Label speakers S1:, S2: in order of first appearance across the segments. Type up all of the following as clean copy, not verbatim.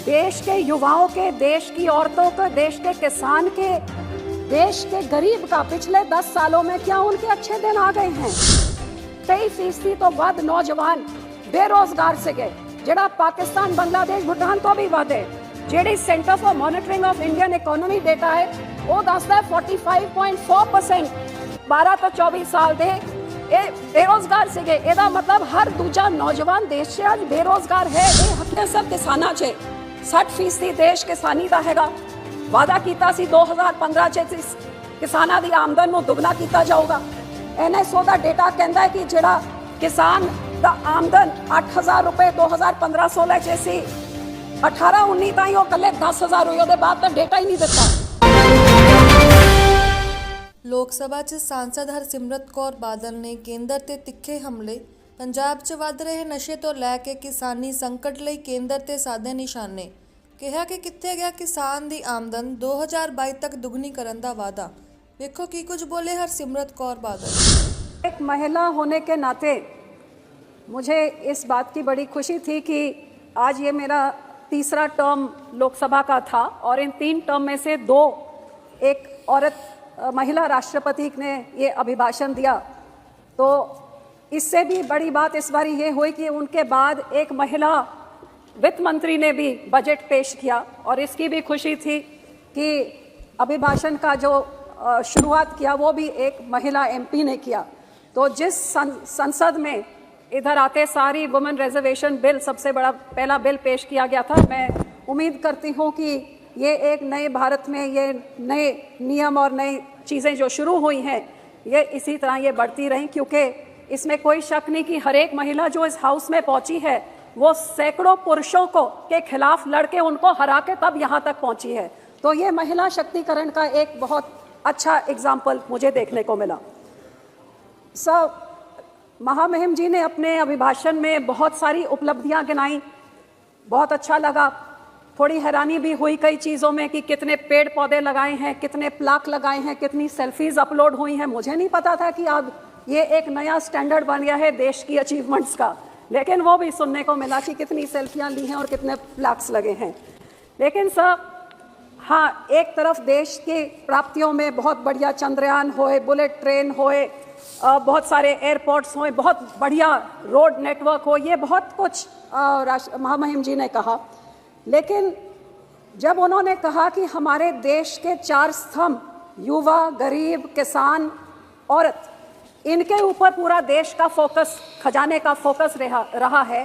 S1: देश के युवाओं के, देश की औरतों के, देश के किसान के, देश के गरीब का पिछले 10 सालों में क्या उनके अच्छे दिन आ गए हैं। 23% तो वध नौजवान बेरोजगार से गए, जेड़ा पाकिस्तान, बांग्लादेश, भूटान तो भी वध है। JD centre for monitoring of Indian economy data है वो दसदा है 45.4% 12 तो 24 साल दे बेरोजगार से गए। एदा मतलब हर दूजा नौजवान देश से आज बेरोजगार है। ये हकीकत सब किसाना चे 60% देश किसानी का हैगा। वादा कीता सी 2015 च किसाना दी आमदन ਨੂੰ ਦੁੱਗਣਾ ਕੀਤਾ ਜਾਊਗਾ। NSO ਦਾ ਡੇਟਾ ਕਹਿੰਦਾ ਹੈ ਕਿ ਜਿਹੜਾ किसान ਦਾ ਆਮਦਨ 8000 रुपए 2015-16 ਚ ਸੀ 18-19 ਤਾਈਂ ਉਹ ਕੱਲੇ 10000 ਹੋਈ। ਉਹਦੇ ਬਾਅਦ ਤਾਂ ਡੇਟਾ ਹੀ ਨਹੀਂ ਦਿੱਤਾ।
S2: ਲੋਕ ਸਭਾ 'ਚ सांसद हरसिमरत कौर बादल ने केंद्र ਤੇ ਤਿੱਖੇ ਹਮਲੇ, ਪੰਜਾਬ 'ਚ ਵੱਧ ਰਹੇ ਨਸ਼ੇ ਤੋਂ ਲੈ ਕੇ ਕਿਸਾਨੀ ਸੰਕਟ ਲਈ ਕੇਂਦਰ ਤੇ ਸਾਧੇ ਨਿਸ਼ਾਨੇ। ਕਿਹਾ ਕਿ ਕਿੱਥੇ ਗਿਆ किसान ਦੀ ਆਮਦਨ 2022 तक दुगनी ਕਰਨ ਦਾ वादा। देखो कि कुछ बोले हरसिमरत कौर बादल।
S1: एक महिला होने के नाते मुझे इस बात की बड़ी खुशी थी कि आज ये मेरा तीसरा टर्म लोकसभा का था और इन 3 टर्म में से 2 एक औरत महिला राष्ट्रपति ने ये अभिभाषण दिया। तो इससे भी बड़ी बात इस बार ये हुई कि उनके बाद एक महिला वित्त मंत्री ने भी बजट पेश किया और इसकी भी खुशी थी कि अभिभाषण का जो शुरुआत किया वो भी एक महिला MP ने किया। तो जिस संसद में इधर आते सारी वुमेन रिजर्वेशन बिल सबसे बड़ा पहला बिल पेश किया गया था। मैं उम्मीद करती हूँ कि ये एक नए भारत में ये नए नियम और नई चीज़ें जो शुरू हुई हैं ये इसी तरह ये बढ़ती रहें, क्योंकि इसमें कोई शक नहीं कि हर एक महिला जो इस हाउस में पहुँची है वो सैकड़ों पुरुषों को के खिलाफ लड़के उनको हरा के तब यहाँ तक पहुँची है। तो ये महिला शक्तिकरण का एक बहुत अच्छा एग्जाम्पल मुझे देखने को मिला। महामहिम जी ने अपने अभिभाषण में बहुत सारी उपलब्धियां गिनाई, बहुत अच्छा लगा। थोड़ी हैरानी भी हुई कई चीज़ों में कि कितने पेड़ पौधे लगाए हैं, कितने प्लाक लगाए हैं, कितनी सेल्फीज अपलोड हुई हैं। मुझे नहीं पता था कि अब ये एक नया स्टैंडर्ड बन गया है देश की अचीवमेंट्स का, लेकिन वो भी सुनने को मिला कि कितनी सेल्फियां ली हैं और कितने प्लाक्स लगे हैं। लेकिन हाँ, एक तरफ देश की प्राप्तियों में बहुत बढ़िया चंद्रयान होए, बुलेट ट्रेन होए, बहुत सारे एयरपोर्ट्स होए, बहुत बढ़िया रोड नेटवर्क हो, ये बहुत कुछ महामहिम जी ने कहा। लेकिन जब उन्होंने कहा कि हमारे देश के 4 स्तंभ युवा, गरीब, किसान, औरत, इनके ऊपर पूरा देश का फोकस, खजाने का फोकस रहा है,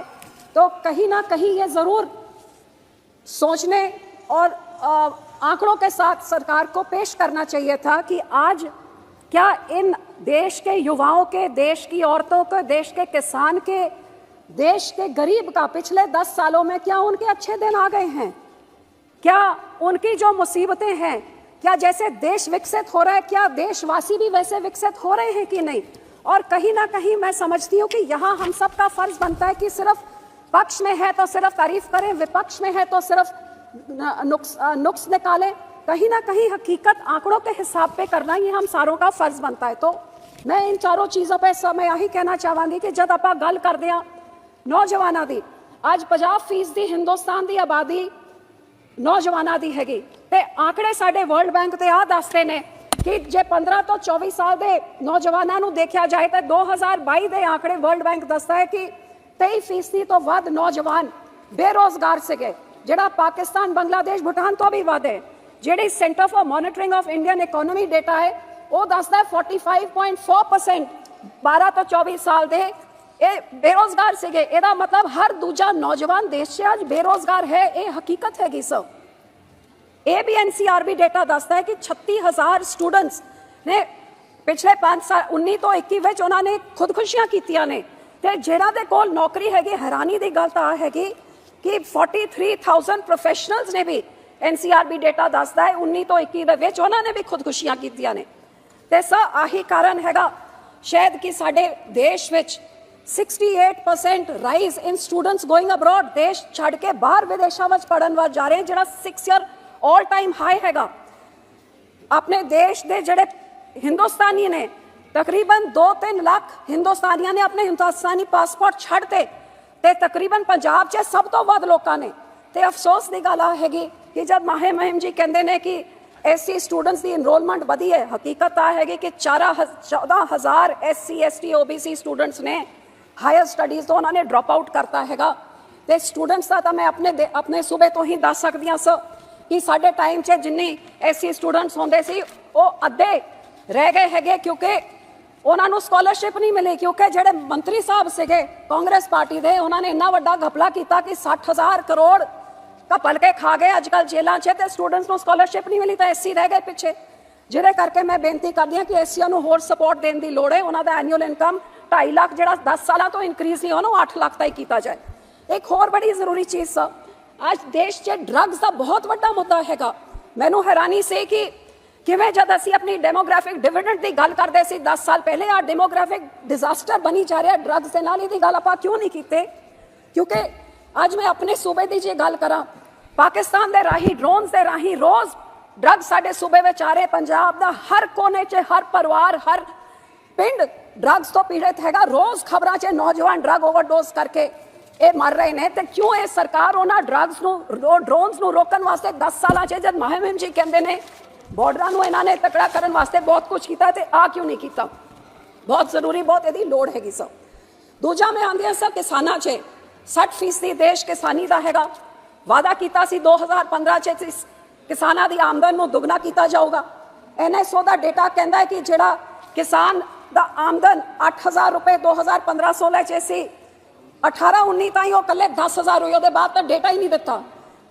S1: तो कहीं ना कहीं ये ज़रूर सोचने और आंकड़ों के साथ सरकार को पेश करना चाहिए था कि आज क्या इन देश के युवाओं के, देश की औरतों के, देश के किसान के, देश के गरीब का पिछले 10 सालों में क्या उनके अच्छे दिन आ गए हैं। क्या उनकी जो मुसीबतें हैं, क्या जैसे देश विकसित हो रहा है, क्या देशवासी भी वैसे विकसित हो रहे हैं कि नहीं। और कहीं ना कहीं मैं समझती हूँ कि यहाँ हम सब का फर्ज बनता है कि सिर्फ पक्ष में है तो सिर्फ तारीफ करें, विपक्ष में है तो सिर्फ नुक्स निकालें। कहीं ना कहीं हकीकत आंकड़ों के हिसाब पे करना ये हम सारों का फर्ज बनता है। तो मैं इन चारों चीज़ों पे मैं यही कहना चाहूँगी कि जब आप गल करते हैं नौजवानों की, आज 50% हिंदुस्तान की आबादी नौजवानों की हैगी, ते आंकड़े साडे वर्ल्ड बैंक ते आ दसते ने कि जे 15 तो 24 साल के नौजवानों को देखा जाए तो 2022 के आंकड़े वर्ल्ड बैंक दसता है कि 23% तो वध नौजवान बेरोजगार से गए, जेड़ा पाकिस्तान, बांग्लादेश, भूटान तो भी वध है। JD centre for monitoring of Indian economy data है वो दसदा है 45.4% 12 तो 24 साल दे बेरोजगार से गए। एदा मतलब हर दूजा नौजवान देश से आज बेरोजगार है। ये हकीकत हैगी सर। ये भी NCRB डेटा दसदा है कि 36,000 स्टूडेंट्स ने पिछले 5 साल 19 तो 21 ਵਿੱਚ ਉਹਨਾਂ ਨੇ ਖੁਦਕੁਸ਼ੀਆਂ ਕੀਤੀਆਂ ਨੇ ਤੇ ਜਿਹੜਾ ਦੇ ਕੋਲ ਨੌਕਰੀ ਹੈਗੀ। हैरानी की गल ਤਾਂ हैगी कि 43,000 प्रोफेशनल्स ने भी NCRB डेटा दसदा है 19 तो 21 ਦੇ ਵਿੱਚ ਉਹਨਾਂ ਨੇ भी खुदकुशियां ਕੀਤੀਆਂ ਨੇ। ਤੇ सर आही कारण हैगा शायद कि साडे देश ਵਿੱਚ 68% rise in students going abroad, देश छड़ के बाहर विदेशों में पढ़न वाल जा रहे हैं, जिहड़ा 6 ईयर ऑल टाइम हाई हैगा। अपने देश के जिहड़े हिंदुस्तानी ने तकरीबन 2-3 लाख हिंदुस्तानियों ने अपने हिंदुस्तानी पासपोर्ट छड्डते ते तकरीबन पंजाब च सब तो वध लोगों ने ਤੇ ਅਫਸੋਸ ਦੀ ਗੱਲ ਆ ਹੈਗੀ ਕਿ ਜਦ ਮਾਹੇ ਮਹਿਮ ਜੀ ਕਹਿੰਦੇ ਨੇ ਕਿ ਐਸਸੀ ਸਟੂਡੈਂਟਸ ਦੀ ਇਨਰੋਲਮੈਂਟ ਵਧੀ ਹੈ, ਹਕੀਕਤ ਆ ਹੈਗੀ ਕਿ 14,000 ਐਸਸੀ ਐਸਟੀ ਓਬੀਸੀ ਸਟੂਡੈਂਟਸ ਨੇ ਹਾਇਰ ਸਟੱਡੀਜ਼ ਤੋਂ ਉਹਨਾਂ ਨੇ ਡ੍ਰੌਪ ਆਊਟ ਕਰਤਾ ਹੈਗਾ। ਤੇ ਸਟੂਡੈਂਟਸ ਦਾ ਤਾਂ ਮੈਂ ਆਪਣੇ ਸੂਬੇ ਤੋਂ ਹੀ ਦੱਸ ਸਕਦੀ ਹਾਂ ਸਰ ਕਿ ਸਾਡੇ ਟਾਈਮ 'ਚ ਜਿੰਨੀ ਐਸਸੀ ਸਟੂਡੈਂਟਸ ਹੁੰਦੇ ਸੀ ਉਹ ਅੱਧੇ ਰਹਿ ਗਏ ਹੈਗੇ, ਕਿਉਂਕਿ ਉਹਨਾਂ ਨੂੰ ਸਕਾਲਰਸ਼ਿਪ ਨਹੀਂ ਮਿਲੀ। ਕਿਉਂਕਿ ਜਿਹੜੇ ਮੰਤਰੀ ਸਾਹਿਬ ਸੀਗੇ ਕਾਂਗਰਸ ਪਾਰਟੀ ਦੇ, ਉਹਨਾਂ ਨੇ ਇੰਨਾ ਵੱਡਾ ਘਪਲਾ ਕੀਤਾ ਕਿ 60,000 ਕਰੋੜ ਘਪਲ ਕੇ ਖਾ ਗਏ ਅੱਜ ਕੱਲ੍ਹ ਜੇਲ੍ਹਾਂ 'ਚ, ਤੇ ਸਟੂਡੈਂਟਸ ਨੂੰ ਸਕਾਲਰਸ਼ਿਪ ਨਹੀਂ ਮਿਲੀ ਤਾਂ ਐਸਸੀ ਰਹਿ ਗਏ ਪਿੱਛੇ। ਜਿਹਦੇ ਕਰਕੇ ਮੈਂ ਬੇਨਤੀ ਕਰਦੀ ਹਾਂ ਕਿ ਐਸਸੀਆਂ ਨੂੰ ਹੋਰ ਸਪੋਰਟ ਦੇਣ ਦੀ ਲੋੜ ਹੈ। ਉਹਨਾਂ ਦਾ ਐਨੂਅਲ ਇਨਕਮ 2.5 ਲੱਖ ਜਿਹੜਾ 10 ਸਾਲਾਂ ਤੋਂ ਇਨਕਰੀਜ਼ ਨਹੀਂ ਉਹਨੂੰ 8 ਲੱਖ ਤੱਕ ਕੀਤਾ ਜਾਏ। ਇੱਕ ਹੋਰ ਬੜੀ ਜ਼ਰੂਰੀ ਚੀਜ਼ ਸਰ, ਅੱਜ ਦੇਸ਼ 'ਚ ਡਰੱਗਸ ਦਾ ਬਹੁਤ ਵੱਡਾ ਮੁੱਦਾ ਹੈਗਾ। ਮੈਨੂੰ ਹੈਰਾਨੀ ਸੀ ਕਿ ਕਿਵੇਂ ਜਦ ਅਸੀਂ ਆਪਣੀ ਡੈਮੋਗ੍ਰਾਫਿਕ ਡਿਵੀਡੈਂਡ ਦੀ ਗੱਲ ਕਰਦੇ ਸੀ 10 ਸਾਲ ਪਹਿਲੇ, ਆ ਡੈਮੋਗ੍ਰਾਫਿਕ ਡਿਜ਼ਾਸਟਰ ਬਣੀ ਜਾ ਰਿਹਾ ਡਰੱਗਸ ਦੇ ਨਾਲ, ਇਹਦੀ ਗੱਲ ਆਪਾਂ ਕਿਉਂ ਨਹੀਂ ਕੀਤੇ? ਕਿਉਂਕਿ ਅੱਜ ਮੈਂ ਆਪਣੇ ਸੂਬੇ ਦੀ ਜੇ ਗੱਲ ਕਰਾਂ, ਪਾਕਿਸਤਾਨ ਦੇ ਰਾਹੀਂ ਡਰੋਨਸ ਦੇ ਰਾਹੀਂ ਰੋਜ਼ ਡਰੱਗ ਸਾਡੇ ਸੂਬੇ ਵਿੱਚ ਆ ਰਹੇ। ਪੰਜਾਬ ਦਾ ਹਰ ਕੋਨੇ 'ਚ ਹਰ ਪਰਿਵਾਰ ਹਰ ਪਿੰਡ ਡਰੱਗਸ ਤੋਂ ਪੀੜਿਤ ਹੈਗਾ। ਰੋਜ਼ ਖਬਰਾਂ 'ਚ ਨੌਜਵਾਨ ਡਰੱਗ ਓਵਰਡੋਜ਼ ਕਰਕੇ ਇਹ ਮਰ ਰਹੇ ਨੇ। ਤੇ ਕਿਉਂ ਇਹ ਸਰਕਾਰ ਉਹਨਾਂ ਡਰੱਗਸ ਨੂੰ ਡਰੋਨਸ ਨੂੰ ਰੋਕਣ ਵਾਸਤੇ 10 ਸਾਲਾਂ 'ਚ ਜਦ ਮਹਿਮ ਜੀ ਕਹਿੰਦੇ ਨੇ ਬਾਰਡਰਾਂ ਨੂੰ ਇਹਨਾਂ ਨੇ ਤਕੜਾ ਕਰਨ ਵਾਸਤੇ ਬਹੁਤ ਕੁਝ ਕੀਤਾ, ਤੇ ਆ ਕਿਉਂ ਨਹੀਂ ਕੀਤਾ? ਬਹੁਤ ਜ਼ਰੂਰੀ, ਬਹੁਤ ਇਹਦੀ ਲੋੜ ਹੈਗੀ ਸਰ। ਦੂਜਾ ਮੈਂ ਆਂਦੀ ਹਾਂ ਸਰ ਕਿਸਾਨਾਂ 'ਚ 60% ਦੇਸ਼ ਕਿਸਾਨੀ ਦਾ ਹੈਗਾ। ਵਾਅਦਾ ਕੀਤਾ ਸੀ 2015 'ਚ ਕਿਸਾਨਾਂ ਦੀ ਆਮਦਨ ਨੂੰ ਦੁੱਗਣਾ ਕੀਤਾ ਜਾਊਗਾ। NSO ਦਾ ਡੇਟਾ ਕਹਿੰਦਾ ਹੈ ਕਿ ਜਿਹੜਾ ਕਿਸਾਨ ਦਾ ਆਮਦਨ 8,000 ਰੁਪਏ 2015-16 'ਚ ਸੀ, 18-19 ਤਾਈਂ ਉਹ ਇਕੱਲੇ 10,000 ਹੋਈ। ਉਹਦੇ ਬਾਅਦ ਤਾਂ ਡੇਟਾ ਹੀ ਨਹੀਂ ਦਿੱਤਾ।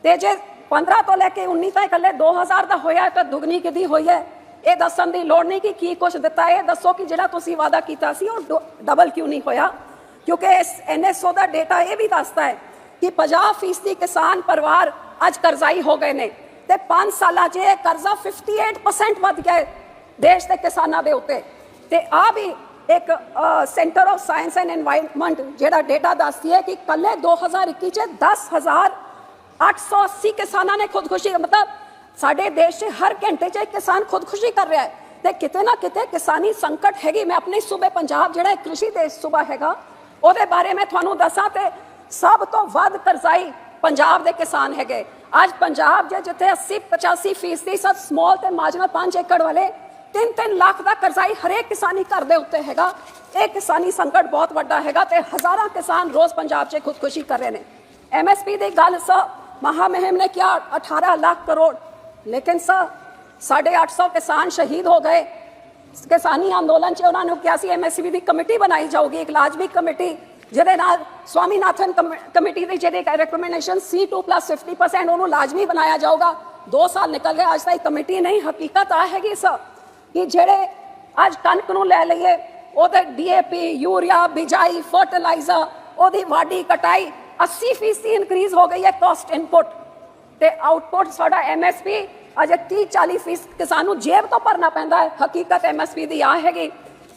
S1: ਤੇ ਜੇ 15 ਤੋਂ ਲੈ ਕੇ 19 ਤਾਈਂ ਇਕੱਲੇ 2,000 ਦਾ ਹੋਇਆ ਤਾਂ ਦੁੱਗਣੀ ਕਿਹਦੀ ਹੋਈ ਹੈ? ਇਹ ਦੱਸਣ ਦੀ ਲੋੜ ਨਹੀਂ ਕਿ ਕੀ ਕੁਝ ਦਿੱਤਾ। ਇਹ ਦੱਸੋ ਕਿ ਜਿਹੜਾ ਤੁਸੀਂ ਵਾਅਦਾ ਕੀਤਾ ਸੀ ਉਹ ਡਬਲ ਕਿਉਂ ਨਹੀਂ ਹੋਇਆ? ਕਿਉਂਕਿ ਇਸ NSO ਦਾ ਡੇਟਾ ਇਹ ਵੀ ਦੱਸਦਾ ਹੈ ਕਿ 50% ਕਿਸਾਨ ਪਰਿਵਾਰ ਅੱਜ ਕਰਜ਼ਾਈ ਹੋ ਗਏ ਨੇ, ਤੇ 5 ਸਾਲਾਂ 'ਚ ਇਹ ਕਰਜ਼ਾ 58% ਵੱਧ ਗਿਆ ਦੇਸ਼ ਦੇ ਕਿਸਾਨਾਂ ਦੇ ਉੱਤੇ। ਤੇ ਆ ਵੀ ਇੱਕ centre of science and environment ਜਿਹੜਾ ਡੇਟਾ ਦੱਸਦੀ ਹੈ ਕਿ ਕੱਲੇ 2021 'ਚ 10,880 ਕਿਸਾਨਾਂ ਨੇ ਖੁਦਕੁਸ਼ੀ, ਮਤਲਬ ਸਾਡੇ ਦੇਸ਼ 'ਚ ਹਰ ਘੰਟੇ 'ਚ ਇੱਕ ਕਿਸਾਨ ਖੁਦਕੁਸ਼ੀ ਕਰ ਰਿਹਾ ਹੈ। ਤੇ ਕਿਤੇ ਨਾ ਕਿਤੇ ਕਿਸਾਨੀ ਸੰਕਟ ਹੈਗੀ। ਮੈਂ ਆਪਣੇ ਸੂਬੇ ਪੰਜਾਬ ਜਿਹੜਾ ਇੱਕ ਕ੍ਰਿਸ਼ੀ ਦੇਸ਼ ਸੂਬਾ ਹੈਗਾ ਉਹਦੇ ਬਾਰੇ ਮੈਂ ਤੁਹਾਨੂੰ ਦੱਸਾਂ, ਤੇ ਸਭ ਤੋਂ ਵੱਧ ਕਰਜ਼ਾਈ ਪੰਜਾਬ ਦੇ ਕਿਸਾਨ ਹੈਗੇ। ਅੱਜ ਪੰਜਾਬ ਜਿੱਥੇ 80-85% ਸਭ ਸਮਾਲ ਤੇ ਮਾਰਜਨਲ 5 ਏਕੜ ਵਾਲੇ 3-3 ਲੱਖ ਦਾ ਕਰਜ਼ਾਈ ਹਰੇਕ ਕਿਸਾਨੀ ਘਰ ਦੇ ਉੱਤੇ ਹੈਗਾ। ਇਹ ਕਿਸਾਨੀ ਸੰਕਟ ਬਹੁਤ ਵੱਡਾ ਹੈਗਾ ਤੇ ਹਜ਼ਾਰਾਂ ਕਿਸਾਨ ਰੋਜ਼ ਪੰਜਾਬ 'ਚ ਖੁਦਕੁਸ਼ੀ ਕਰ ਰਹੇ ਨੇ। MSP ਦੀ ਗੱਲ ਸਰ ਮਹਾਮਹਿਮ ਨੇ ਕਿਹਾ 18 ਲੱਖ ਕਰੋੜ, ਲੇਕਿਨ ਸਰ 850 ਕਿਸਾਨ ਸ਼ਹੀਦ ਹੋ ਗਏ ਕਿਸਾਨੀ ਅੰਦੋਲਨ 'ਚ। ਉਹਨਾਂ ਨੂੰ ਕਿਹਾ ਸੀ MSP ਦੀ ਕਮੇਟੀ ਬਣਾਈ ਜਾਊਗੀ, ਇੱਕ ਲਾਜ਼ਮੀ ਕਮੇਟੀ, ਜਿਹਦੇ ਨਾਲ ਸਵਾਮੀਨਾਥਨ ਕਮੇਟੀ ਦੀ ਜਿਹੜੀ ਰეკਮੈਂਡੇਸ਼ਨ C2+50% ਉਹਨੂੰ ਲਾਜ਼ਮੀ ਬਣਾਇਆ ਜਾਊਗਾ। 2 ਸਾਲ ਨਿਕਲ ਗਏ, ਅੱਜ ਤੱਕ ਕਮੇਟੀ ਨਹੀਂ। ਹਕੀਕਤ ਆ ਹੈਗੀ ਸਰ ਕਿ ਜਿਹੜੇ ਅੱਜ ਕਣਕ ਨੂੰ ਲੈ ਲਈਏ ਉਹਦੇ DAP, ਯੂਰੀਆ, ਬਿਜਾਈ, ਫਰਟੀਲਾਈਜ਼ਰ, ਉਹਦੀ ਵਾਢੀ ਕਟਾਈ 80% ਇਨਕਰੀਜ਼ ਹੋ ਗਈ ਹੈ ਕਾਸਟ ਇਨਪੁਟ, ਤੇ ਆਊਟਪੁੱਟ ਸਾਡਾ MSP ਅਜੇ 30-40% ਕਿਸਾਨ ਨੂੰ ਜੇਬ ਤੋਂ ਭਰਨਾ ਪੈਂਦਾ ਹੈ। ਹਕੀਕਤ MSP ਦੀ ਆ ਹੈਗੀ।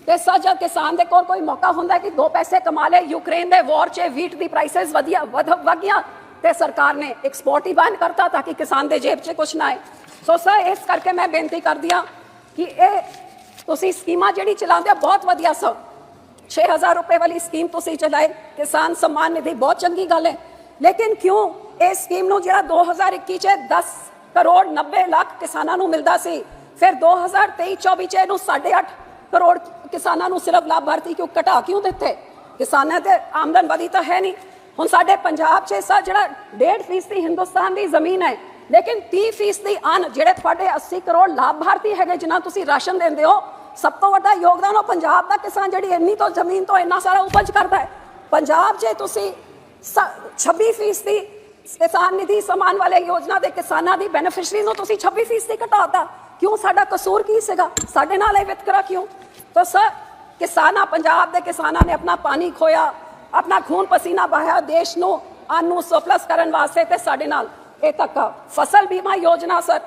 S1: ਤੇ ਸਰ ਜਦ ਕਿਸਾਨ ਦੇ ਕੋਲ ਕੋਈ ਮੌਕਾ ਹੁੰਦਾ ਕਿ 2 ਪੈਸੇ ਕਮਾ ਲੇ, ਯੂਕਰੇਨ ਦੇ ਵਾਰ 'ਚ ਵੀਟ ਦੀ ਪ੍ਰਾਈਸਿਸ ਵਧ ਗਈਆਂ ਤੇ ਸਰਕਾਰ ਨੇ ਐਕਸਪੋਰਟ ਹੀ ਬੰਦ ਕਰਤਾ ਤਾਂ ਕਿ ਕਿਸਾਨ ਦੇ ਜੇਬ 'ਚ ਕੁਛ ਨਾ ਆਏ। ਸੋ ਸਰ ਇਸ ਕਰਕੇ ਮੈਂ ਬੇਨਤੀ ਕਰਦੀ ਹਾਂ ਕਿ ਇਹ ਤੁਸੀਂ ਸਕੀਮਾਂ ਜਿਹੜੀ ਚਲਾਉਂਦੇ ਹੋ ਬਹੁਤ ਵਧੀਆ ਸਰ। 6,000 ਰੁਪਏ ਵਾਲੀ ਸਕੀਮ ਤੁਸੀਂ ਚਲਾਏ, ਕਿਸਾਨ सम्मान निधि बहुत चंगी गल है, लेकिन क्यों इस स्कीम ਨੂੰ ਜਿਹੜਾ 2021 'ਚ 10 ਕਰੋੜ 90 ਲੱਖ ਕਿਸਾਨਾਂ ਨੂੰ ਮਿਲਦਾ ਸੀ, ਫਿਰ 2023-24 'ਚ ਇਹਨੂੰ 8.5 ਕਰੋੜ ਕਿਸਾਨਾਂ ਨੂੰ ਸਿਰਫ ਲਾਭਾਰਥੀ ਕਿਉਂ ਘਟਾ ਕਿਉਂ ਦਿੱਤੇ? ਕਿਸਾਨਾਂ ਤੇ ਆਮਦਨ ਵਧੀ ਤਾਂ ਹੈ ਨਹੀਂ। ਹੁਣ ਸਾਡੇ ਪੰਜਾਬ 'ਚ ਸਰ ਜਿਹੜਾ 1.5% ਹਿੰਦੁਸਤਾਨ ਦੀ ਜ਼ਮੀਨ ਹੈ, ਲੇਕਿਨ 30% ਅਨ ਜਿਹੜੇ ਤੁਹਾਡੇ 80 ਕਰੋੜ ਲਾਭਾਰਥੀ ਹੈਗੇ ਜਿਨ੍ਹਾਂ ਤੁਸੀਂ ਰਾਸ਼ਨ ਦਿੰਦੇ ਹੋ, ਸਭ ਤੋਂ ਵੱਡਾ ਯੋਗਦਾਨ ਉਹ ਪੰਜਾਬ ਦਾ ਕਿਸਾਨ ਜਿਹੜੀ ਇੰਨੀ ਤੋਂ ਜ਼ਮੀਨ ਤੋਂ ਇੰਨਾ ਸਾਰਾ ਉਪਜ ਕਰਦਾ ਹੈ। ਪੰਜਾਬ 'ਚ ਤੁਸੀਂ 26% ਕਿਸਾਨ ਨਿਧੀ ਸਮਾਨ ਵਾਲੇ ਯੋਜਨਾ ਦੇ ਕਿਸਾਨਾਂ ਦੀ ਬੈਨੀਫਿਸ਼ਰੀ ਨੂੰ ਤੁਸੀਂ 26% ਘਟਾਤਾ। ਕਿਉਂ? ਸਾਡਾ ਕਸੂਰ ਕੀ ਸੀਗਾ? ਸਾਡੇ ਨਾਲ ਇਹ ਵਿਤਕਰਾ ਕਿਉਂ? ਤਾਂ ਸਰ ਕਿਸਾਨਾਂ, ਪੰਜਾਬ ਦੇ ਕਿਸਾਨਾਂ ਨੇ ਆਪਣਾ ਪਾਣੀ ਖੋਇਆ, ਆਪਣਾ ਖੂਨ ਪਸੀਨਾ ਬਹਾਇਆ ਦੇਸ਼ ਨੂੰ ਅੰਨ ਨੂੰ ਸਰਪਲਸ ਕਰਨ ਵਾਸਤੇ, ਤੇ ਸਾਡੇ ਨਾਲ ਇਹ ਤੱਕ ਫਸਲ ਬੀਮਾ ਯੋਜਨਾ ਸਰ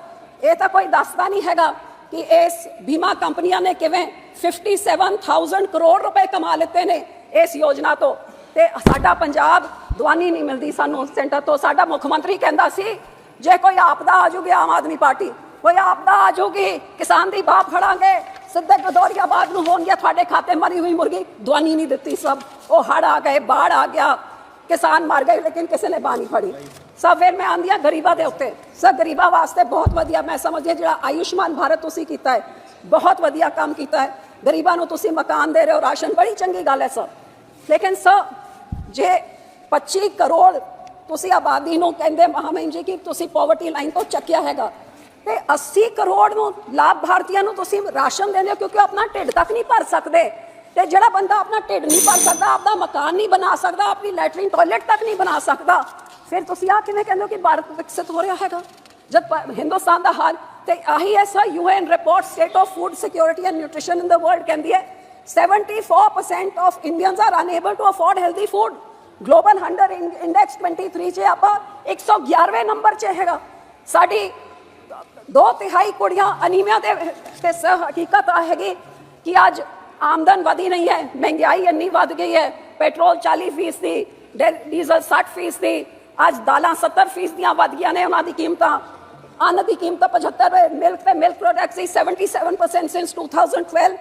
S1: ਇਹ ਤਾਂ ਕੋਈ ਦੱਸਦਾ ਨਹੀਂ ਹੈਗਾ ਕਿ ਇਸ ਬੀਮਾ ਕੰਪਨੀਆਂ ਨੇ ਕਿਵੇਂ 57,000 ਕਰੋੜ ਰੁਪਏ ਕਮਾ ਲਿੱਤੇ ਨੇ ਇਸ ਯੋਜਨਾ ਤੋਂ। ਤੇ ਸਾਡਾ ਪੰਜਾਬ ਦਵਾਨੀ ਨਹੀਂ ਮਿਲਦੀ ਸਾਨੂੰ ਸੈਂਟਰ ਤੋਂ। ਸਾਡਾ ਮੁੱਖ ਮੰਤਰੀ ਕਹਿੰਦਾ ਸੀ ਜੇ ਕੋਈ ਆਪਦਾ ਆ ਜੂਗੀ ਆਮ ਆਦਮੀ ਪਾਰਟੀ, ਕੋਈ ਆਪਦਾ ਆ ਜੂਗੀ ਕਿਸਾਨ ਦੀ ਬਾਤ ਫੜਾਂਗੇ, ਸਿੱਧੇ ਗਦੋਰੀਆਬਾਦ ਨੂੰ ਹੋਣਗੇ ਤੁਹਾਡੇ ਖਾਤੇ ਮਰੀ ਹੋਈ ਮੁਰਗੀ। ਦਵਾਨੀ ਨਹੀਂ ਦਿੱਤੀ। ਸਭ ਉਹ ਹੜ ਆ ਗਏ, ਬਾੜ ਆ ਗਿਆ, ਕਿਸਾਨ ਮਰ ਗਏ, ਲੇਕਿਨ ਕਿਸੇ ਨੇ ਬਾਹ ਨਹੀਂ ਫੜੀ। सब फिर मैं आंदियां गरीबां दे उत्ते सर गरीबां वास्ते बहुत वधिया मैं समझिए जिहड़ा आयुष्मान भारत तुसीं कीता है बहुत वधिया काम कीता है गरीबां नूं तुसीं मकान दे रहे हो राशन बड़ी चंगी गल है सर लेकिन सर जे 25 करोड़ तुसीं आबादी नूं कहंदे महामहिम जी कि तुसीं पॉवर्टी लाइन तो चक्किया हैगा ते 80 करोड़ नूं लाभार्थियों नूं तुसीं राशन देंदे हो क्योंकि अपना ढिड तक नहीं भर सकते ते जिहड़ा बंदा अपना ढिड नहीं भर सकता अपना मकान नहीं बना सकता अपनी लैटरिन टॉयलेट तक नहीं बना सकता फिर तुसीं आ किवें कहंदे हो कि भारत विकसित हो रहा हैगा जब हिंदुस्तान दा हाल ते आही है sir UN report state of food security and nutrition in the world कहंदी है 74% of Indians are unable to afford healthy food global hunger index 23 च आपां 111वें नंबर च हैगा साडी 2/3 कुड़ियां अनीमिया ते सर हकीकत हैगी कि आज आमदन वधी नहीं है महंगाई इन्नी वध गई है पेट्रोल 40% डीजल 60% आज दालां 70% वध गई ने उन्हां दी कीमतां अन्न की कीमत 75 मिल्क प्रोडक्ट्स 77% सिंस 2012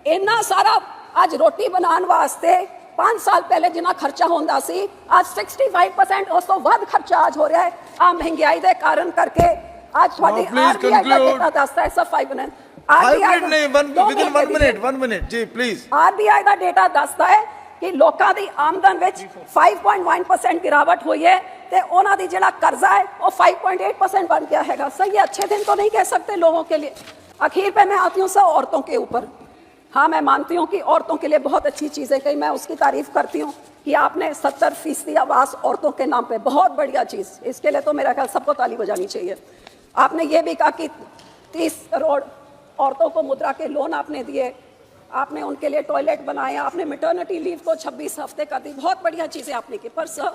S1: इन्ना सारा आज रोटी बनाने वास्ते 5 साल पहले जिन्ना खर्चा होंदा सी आज 65% उस तो वध खर्चा आज हो रहा है आ महंगाई दे कारण करके आज थोड़ी आरबीआई का डेटा दसदा है सब 5 मिनट
S3: one minute जी प्लीज
S1: आरबीआई का डेटा दसदा है कि लोगों की आमदन विच 5.1% गिरावट हुई है ते उन्हां दी जिहड़ा कर्जा है वो 5.8% बन गया हैगा सर ये अच्छे दिन तो नहीं कह सकते लोगों के लिए आखिर पे मैं आती हूँ सर औरतों के ऊपर हाँ मैं मानती हूँ कि औरतों के लिए बहुत अच्छी चीज़ें कही मैं उसकी तारीफ करती हूँ कि आपने 70% आवास औरतों के नाम पे बहुत बढ़िया चीज़ इसके लिए तो मेरा ख्याल सबको ताली बजानी चाहिए आपने ये भी कहा कि 30 करोड़ औरतों को मुद्रा के लोन आपने दिए आपने उनके लिए टॉयलेट बनाए आपने मैटरनिटी लीव को 26 हफ्ते कर दी बहुत बढ़िया चीज़ें आपने की पर सर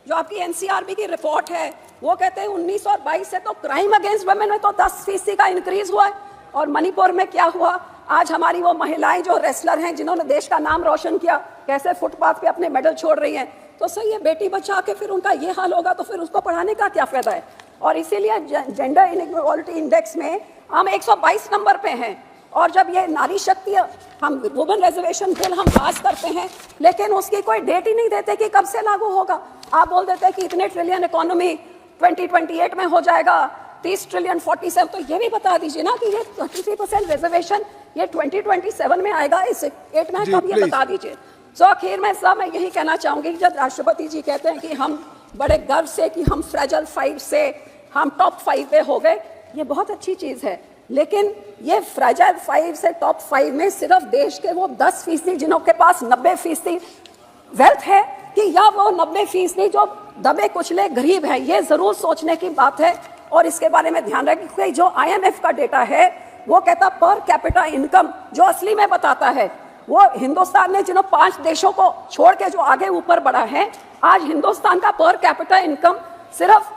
S1: जो आपकी एनसीआरबी की रिपोर्ट है वो कहते हैं 19 और 22 से तो क्राइम अगेंस्ट वुमेन में तो 10% का इंक्रीज हुआ है और मणिपुर में क्या हुआ आज हमारी वो महिलाएं जो रेसलर हैं जिन्होंने देश का नाम रोशन किया कैसे फुटपाथ पे अपने मेडल छोड़ रही हैं तो सर ये बेटी बचा के फिर उनका ये हाल होगा तो फिर उसको पढ़ाने का क्या फायदा है और इसीलिए जेंडर इनइक्वालिटी इंडेक्स में हम 122 नंबर पे हैं और जब ये नारी शक्ति हम वुमेन रिजर्वेशन बिल हम पास करते हैं लेकिन उसकी कोई डेट ही नहीं देते कि कब से लागू होगा आप बोल देते हैं कि इतने ट्रिलियन इकोनॉमी 2028 में हो जाएगा 30 ट्रिलियन 47 तो ये भी बता दीजिए ना कि ये 33% रिजर्वेशन ये 2027 में आएगा इस 8 में कब ये बता दीजिए सो आखिर में सब मैं यही कहना चाहूँगी जब राष्ट्रपति जी कहते हैं कि हम बड़े गर्व से कि हम फ्रेजल 5 से हम टॉप 5 पे हो गए ये बहुत अच्छी चीज़ है लेकिन ये फ्रेजाइल 5 से टॉप 5 में सिर्फ देश के वो 10% जिनों के पास 90% वेल्थ है कि या वो 90% जो दबे कुचले गरीब हैं ये जरूर सोचने की बात है और इसके बारे में ध्यान रखें क्योंकि जो IMF का डेटा है वो कहता पर कैपिटा इनकम जो असली में बताता है वो हिंदुस्तान ने जिन्हों 5 देशों को छोड़ के जो आगे ऊपर बढ़ा है आज हिंदुस्तान का पर कैपिटा इनकम सिर्फ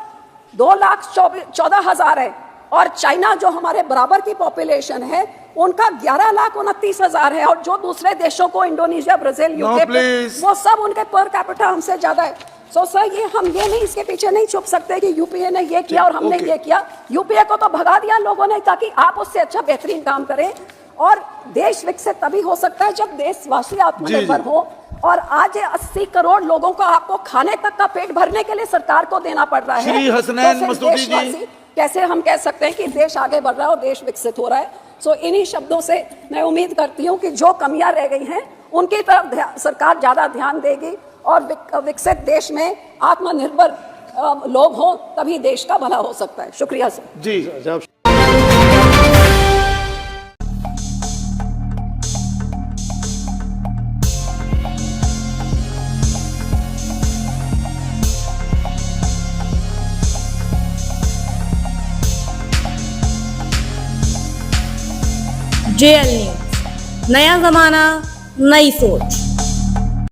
S1: 2,14,000 है और चाइना जो हमारे बराबर की पॉपुलेशन है उनका 11,29,000 है और जो दूसरे देशों को इंडोनेशिया ब्राजील यूके वो सब उनके पर कैपिटा हमसे ज्यादा है सो सर ये हम ये नहीं इसके पीछे नहीं छुप सकते कि यूपीए ने ये किया और हमने ये किया यूपीए को तो भगा दिया लोगों ने ताकि आप उससे अच्छा बेहतरीन काम करें और देश विकसित तभी हो सकता है जब देशवासी आत्मनिर्भर हो और आज 80 करोड़ लोगों को आपको खाने तक का पेट भरने के लिए सरकार को देना पड़ रहा है
S3: श्री हसनैन मसूदी जी
S1: कैसे हम कह सकते हैं कि देश आगे बढ़ रहा है और देश विकसित हो रहा है सो इन्हीं शब्दों से मैं उम्मीद करती हूँ कि जो कमियां रह गई हैं उनकी तरफ सरकार ज्यादा ध्यान देगी और विकसित देश में आत्मनिर्भर लोग हों तभी देश का भला हो सकता है शुक्रिया सर
S3: जी
S4: JL न्यूज़ नया जमाना नई सोच।